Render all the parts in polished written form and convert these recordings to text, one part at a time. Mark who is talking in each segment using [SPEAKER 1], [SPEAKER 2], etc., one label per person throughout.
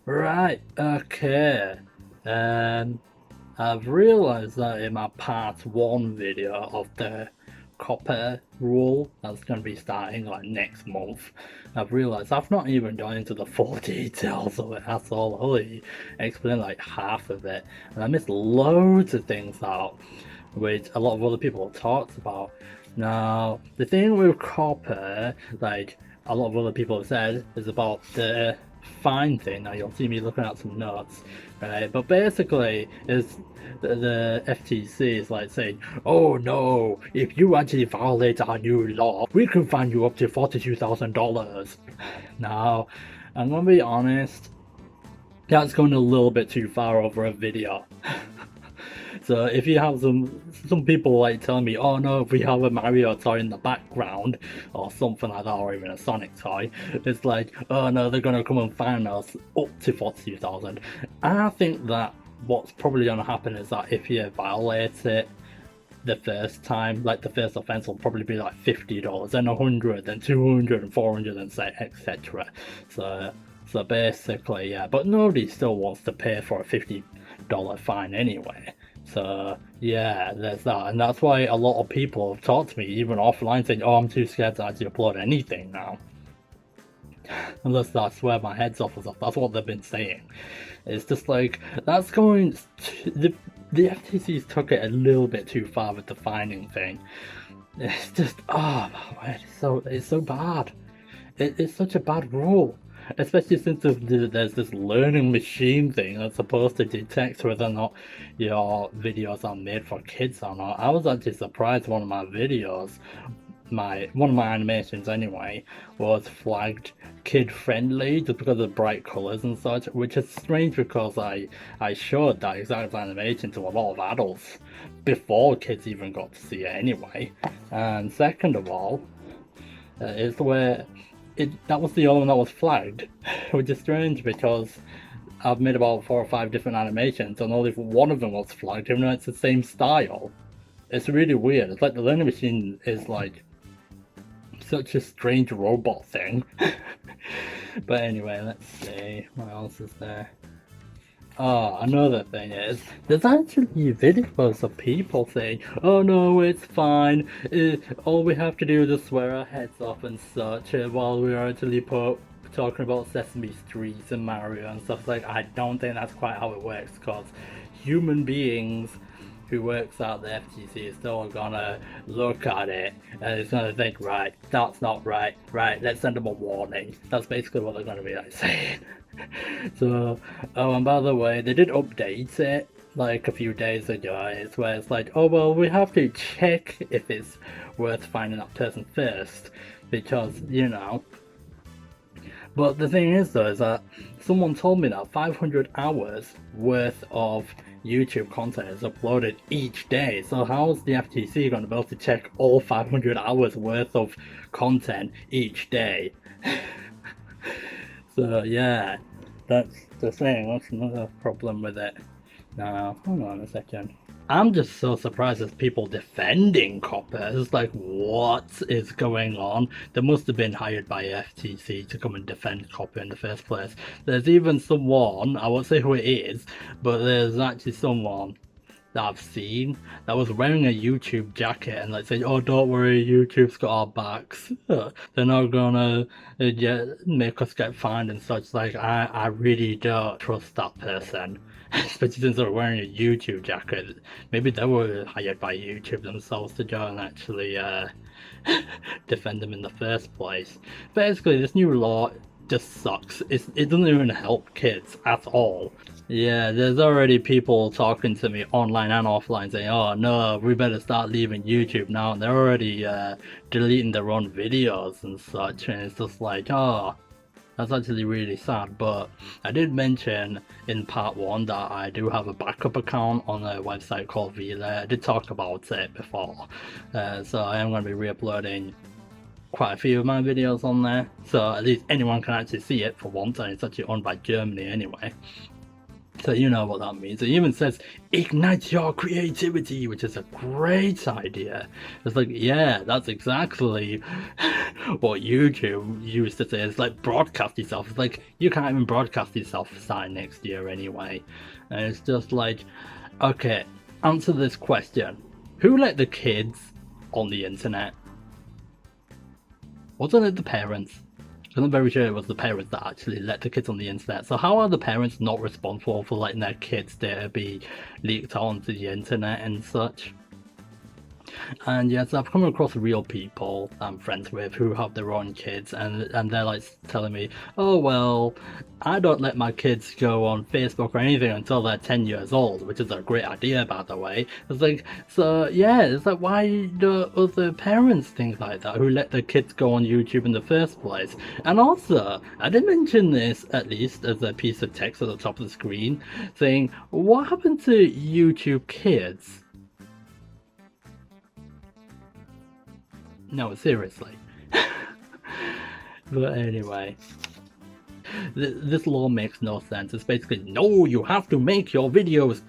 [SPEAKER 1] Right, okay. Um, I've realized that in my part one video of the Coppa rule that's going to be starting like next month, I've realized I've not even gone into the full details of it at all. I only explained like half of it, and I missed loads of things out, which a lot of other people have talked about. Now, the thing with Coppa, like a lot of other people have said, is about the fine thing. Now you'll see me looking at some notes, right? But basically, is the FTC is like saying, "Oh no, if you actually violate our new law, we can fine you up to $42,000." Now, I'm gonna be honest, that's going a little bit too far over a video. So if you have some people like telling me, oh no, if we have a Mario toy in the background or something like that, or even a Sonic toy, it's like, oh no, they're gonna come and fine us up to 42,000. I think that what's probably gonna happen is that if you violate it the first time, like the first offense will probably be like $50, then 100, then 200, and 400, and say etc. So basically, yeah, but nobody still wants to pay for a $50 fine anyway. So yeah, there's that, and that's why a lot of people have talked to me even offline saying, "Oh, I'm too scared to actually upload anything now, unless I swear my head's off or something." That's what they've been saying. It's just like that's going. The FTC's took it a little bit too far with the fining thing. It's just it's so bad. It's such a bad rule. Especially since there's this learning machine thing that's supposed to detect whether or not your videos are made for kids or not. I was actually surprised one of my videos, one of my animations anyway, was flagged kid friendly just because of bright colors and such, which is strange because I showed that exact animation to a lot of adults before kids even got to see it anyway. And second of all, is where that was the only one that was flagged, which is strange because I've made about 4 or 5 different animations and only one of them was flagged, even though it's the same style. It's really weird. It's like the learning machine is like such a strange robot thing. But anyway, let's see what else is there. Oh, another thing is, there's actually videos of people saying, oh no, it's fine, all we have to do is just swear our heads off and such, while we're actually talking about Sesame Street and Mario and stuff. Like, I don't think that's quite how it works, because human beings who works at the FTC is still gonna look at it and it's gonna think, right, that's not right, right, let's send them a warning. That's basically what they're gonna be like saying. So, oh, and by the way, they did update it like a few days ago. It's where it's like, oh well, we have to check if it's worth finding that person first, because you know. But the thing is though, is that someone told me that 500 hours worth of YouTube content is uploaded each day. So how is the FTC going to be able to check all 500 hours worth of content each day? So yeah, that's the thing. That's another problem with it. Now, hold on a second. I'm just so surprised there's people defending Coppa. It's like, what is going on? They must have been hired by FTC to come and defend Coppa in the first place. There's even someone, I won't say who it is, but there's actually someone that I've seen that was wearing a YouTube jacket and like saying, "Oh, don't worry, YouTube's got our backs. They're not gonna make us get fined and such." Like, I really don't trust that person, especially since they're wearing a YouTube jacket. Maybe they were hired by YouTube themselves to go and actually defend them in the first place. Basically, this new law just sucks. It doesn't even help kids at all. Yeah, there's already people talking to me online and offline saying, oh no, we better start leaving YouTube now. And they're already deleting their own videos and such. And it's just like, oh, that's actually really sad. But I did mention in part 1 that I do have a backup account on a website called Vlare. I did talk about it before. So I am going to be re-uploading quite a few of my videos on there. So at least anyone can actually see it for once. And it's actually owned by Germany anyway. So you know what that means. It even says ignite your creativity, which is a great idea. It's like, yeah, that's exactly what YouTube used to say. It's like broadcast yourself. It's like you can't even broadcast yourself starting next year anyway. And it's just like, okay, answer this question. Who let the kids on the internet? Wasn't it the parents? I'm very sure it was the parents that actually let the kids on the internet. So how are the parents not responsible for letting their kids' data be leaked onto the internet and such? And yes, I've come across real people I'm friends with who have their own kids, and they're like telling me, oh well, I don't let my kids go on Facebook or anything until they're 10 years old, which is a great idea, by the way. It's like, so yeah, it's like, why do other parents think like that, who let their kids go on YouTube in the first place? And also, I did mention this, at least as a piece of text at the top of the screen, saying, what happened to YouTube Kids? No, seriously. But anyway, this law makes no sense. It's basically, no, you have to make your videos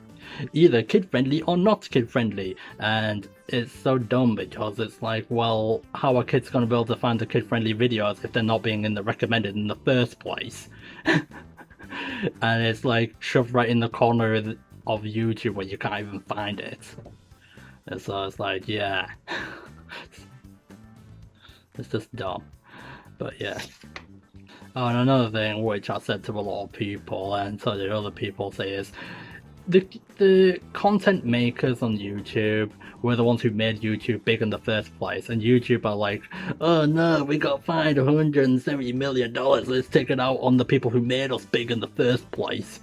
[SPEAKER 1] either kid-friendly or not kid-friendly. And it's so dumb because it's like, well, how are kids going to be able to find the kid-friendly videos if they're not being in the recommended in the first place? And it's like shoved right in the corner of YouTube where you can't even find it. And so it's like, yeah. It's just dumb. But yeah. Oh, and another thing which I said to a lot of people and so the other people say is the content makers on YouTube were the ones who made YouTube big in the first place, and YouTube are like, oh no, we got fined $170 million, let's take it out on the people who made us big in the first place.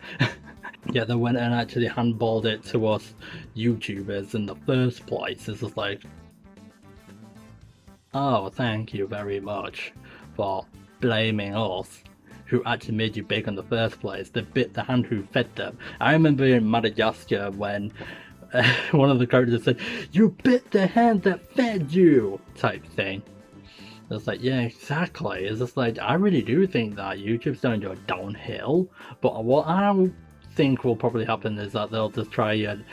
[SPEAKER 1] Yeah, they went and actually handballed it to us YouTubers in the first place. It's just like, oh, thank you very much for blaming us, who actually made you big in the first place. They bit the hand who fed them. I remember in Madagascar when one of the characters said, you bit the hand that fed you, type thing. It's like, yeah, exactly. It's just like, I really do think that YouTube's going to go downhill, but what I think will probably happen is that they'll just try and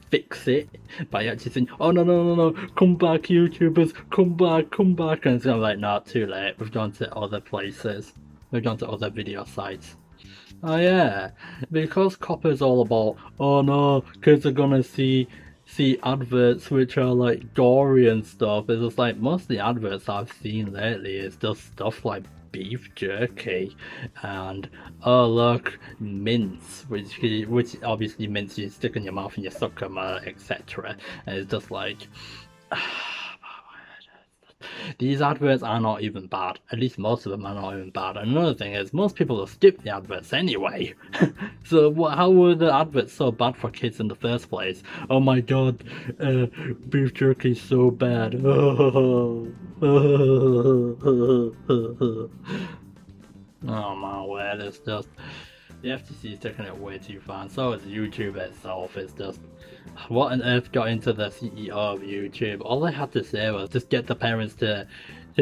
[SPEAKER 1] fix it by actually saying, oh no, come back YouTubers, come back, and it's kind of like, not too late, we've gone to other places, we've gone to other video sites. Oh yeah, because Coppa's all about, oh no, kids are gonna see adverts which are like gory and stuff. It's just like, most of the adverts I've seen lately is just stuff like beef jerky and, oh look, mints, which obviously mints you stick in your mouth and you suck them, etc. And it's just like, these adverts are not even bad. At least most of them are not even bad. And another thing is, most people will skip the adverts anyway. So how were the adverts so bad for kids in the first place? Oh my god, beef jerky is so bad. Oh my word, it's just, the FTC is taking it way too far, and so is YouTube itself. It's just, what on earth got into the CEO of YouTube? All they had to say was just get the parents to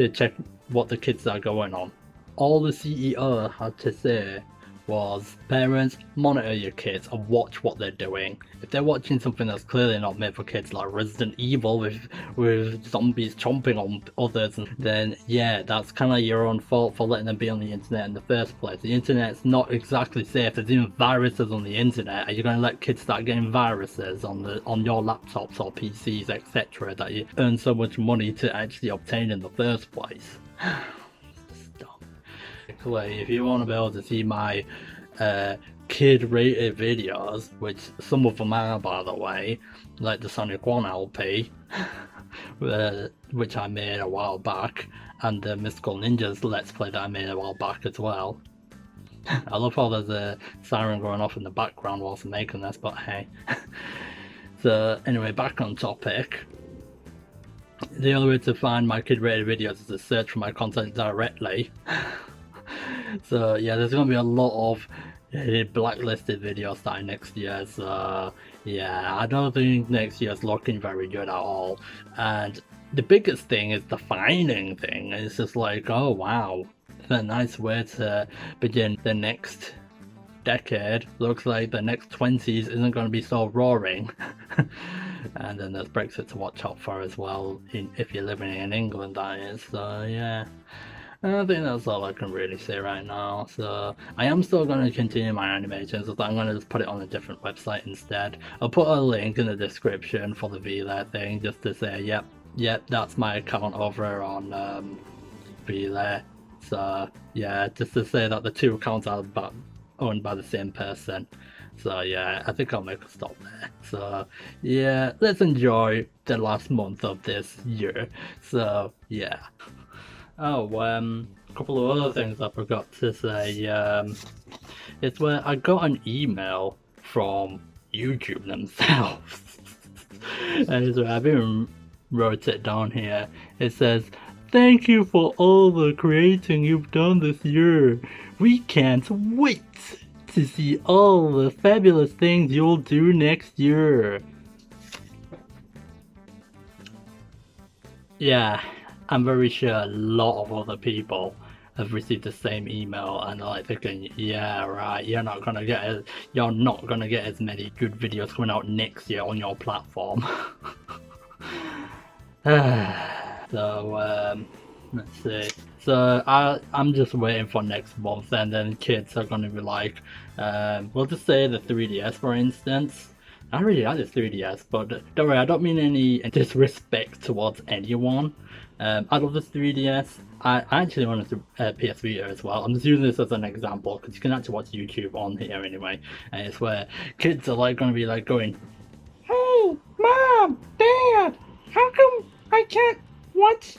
[SPEAKER 1] check what the kids are going on. All the CEO had to say was, parents, monitor your kids and watch what they're doing. If they're watching something that's clearly not made for kids, like Resident Evil with zombies chomping on others, then yeah, that's kind of your own fault for letting them be on the internet in the first place. The internet's not exactly safe. There's even viruses on the internet. Are you going to let kids start getting viruses on your laptops or PCs, etc., that you earn so much money to actually obtain in the first place? If you want to be able to see my kid-rated videos, which some of them are, by the way, like the Sonic 1 LP, which I made a while back, and the Mystical Ninjas Let's Play that I made a while back as well. I love how there's a siren going off in the background whilst I'm making this, but hey. So anyway, back on topic. The only way to find my kid-rated videos is to search for my content directly. So yeah, there's going to be a lot of blacklisted videos starting next year, so yeah, I don't think next year's looking very good at all. And the biggest thing is the fining thing. It's just like, oh wow, it's a nice way to begin the next decade, looks like the next 20s isn't going to be so roaring. And then there's Brexit to watch out for as well, if you're living in England, that is. So yeah, I think that's all I can really say right now. So I am still going to continue my animations, but I'm going to just put it on a different website instead. I'll put a link in the description for the Vlare thing, just to say, yep, that's my account over on Vlare. So yeah, just to say that the two accounts are owned by the same person. So yeah, I think I'll make a stop there. So yeah, let's enjoy the last month of this year. So yeah. Oh, a couple of other things I forgot to say. It's where I got an email from YouTube themselves. And so I've even wrote it down here. It says, "Thank you for all the creating you've done this year. We can't wait to see all the fabulous things you'll do next year." Yeah, I'm very sure a lot of other people have received the same email and are like thinking, yeah, right, you're not gonna get as many good videos coming out next year on your platform. So let's see. So I'm just waiting for next month, and then kids are gonna be like, we'll just say the 3DS for instance. I really like the 3DS, but don't worry, I don't mean any disrespect towards anyone. I love the 3DS. I actually wanted a PS Vita as well. I'm just using this as an example because you can actually watch YouTube on here anyway, and it's where kids are like going to be like going, "Hey, Mom, Dad, how come I can't watch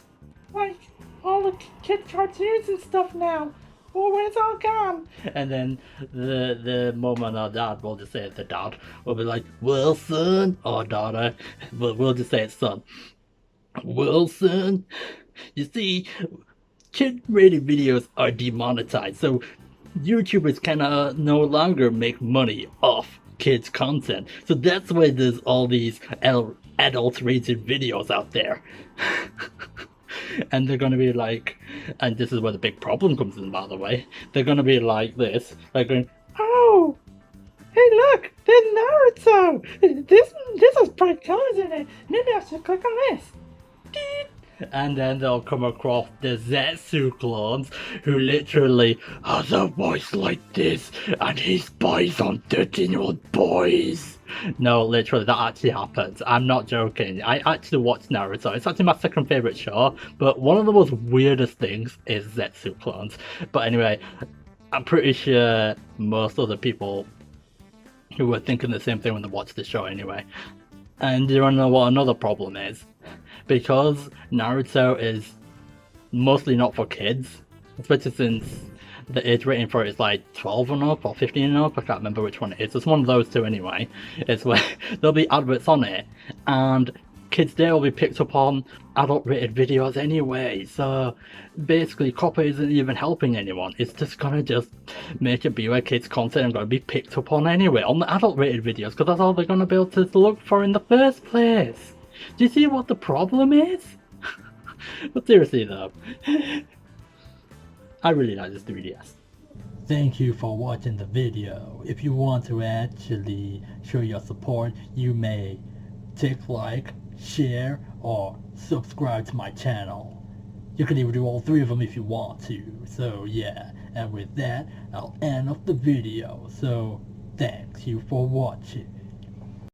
[SPEAKER 1] like all the kid cartoons and stuff now? Oh, where's all gone?" And then the mom and our dad, we'll just say the dad, will be like, "Well, son," or daughter, we'll just say it's son. "Well, son, you see, kid-rated videos are demonetized, so YouTubers can no longer make money off kids' content. So that's why there's all these adult-rated videos out there." And they're gonna be like, and this is where the big problem comes in, by the way. They're gonna be like this, like going, "Oh, hey, look, there's Naruto. This has bright colors in it. Maybe I should click on this." And then they'll come across the Zetsu clones who literally has a voice like this and he spies on 13-year-old boys. No, literally, that actually happens. I'm not joking. I actually watched Naruto. It's actually my second favourite show, but one of the most weirdest things is Zetsu clones. But anyway, I'm pretty sure most of the people who were thinking the same thing when they watched the show anyway. And you wanna know what another problem is? Because Naruto is mostly not for kids, especially since the age rating for it is like 12 and up or 15 and up. I can't remember which one it is. It's one of those two anyway. It's where there'll be adverts on it, and kids there will be picked up on adult rated videos anyway. So basically, Coppa isn't even helping anyone. It's just gonna just make it be where kids' content are gonna be picked up on anyway on the adult rated videos, because that's all they're gonna be able to look for in the first place. Do you see what the problem is? But seriously though, I really like this 3DS. Thank you for watching the video. If you want to actually show your support, you may tick like, share, or subscribe to my channel. You can even do all three of them if you want to. So yeah, and with that, I'll end off the video. So thanks you for watching.